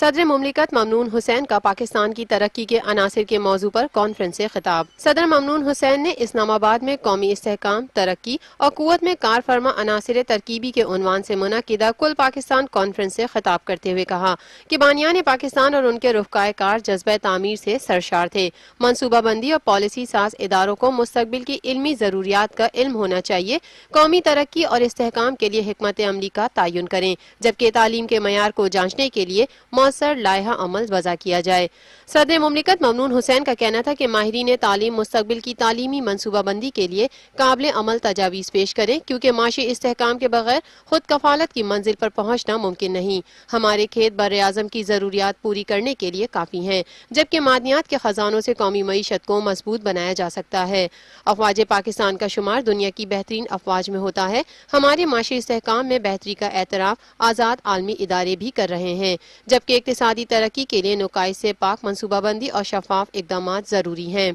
صدر مملکت ممنون حسین کا پاکستان کی ترقی کے عناصر کے موضوع پر کانفرنس سے خطاب۔ صدر ممنون حسین نے اسلام آباد میں قومی استحکام، ترقی اور قوت میں کار فرما عناصر ترکیبی کے عنوان سے منعقدہ کل پاکستان کانفرنس سے خطاب کرتے ہوئے کہا کہ بانیان پاکستان اور ان کے رفقائے کار جذبہ تعمیر سے سرشار تھے۔ منصوبہ بندی اور پالیسی ساز اداروں کو مستقبل کی علمی ضروریات کا علم ہونا چاہیے، قومی ترقی اور استحکام کے لیے حکمت عملی کا تعین کریں، جبکہ تعلیم کے معیار کو جانچنے کے لیے مؤثر لائحہ عمل وضع کیا جائے۔ صدر مملکت ممنون حسین کا کہنا تھا کہ ماہرین تعلیم مستقبل کی تعلیمی منصوبہ بندی کے لیے قابل عمل تجاویز پیش کریں، کیونکہ معاشی استحکام کے بغیر خود کفالت کی منزل پر پہنچنا ممکن نہیں۔ ہمارے کھیت بر اعظم کی ضروریات پوری کرنے کے لیے کافی ہیں، جبکہ معدنیات کے خزانوں سے قومی معیشت کو مضبوط بنایا جا سکتا ہے۔ افواج پاکستان کا شمار دنیا کی بہترین افواج میں ہوتا ہے۔ ہمارے معاشی استحکام میں بہتری کا اعتراف آزاد عالمی ادارے بھی کر رہے ہیں، جبکہ اقتصادی ترقی کے لیے نقائص سے پاک منصوبہ بندی اور شفاف اقدامات ضروری ہیں۔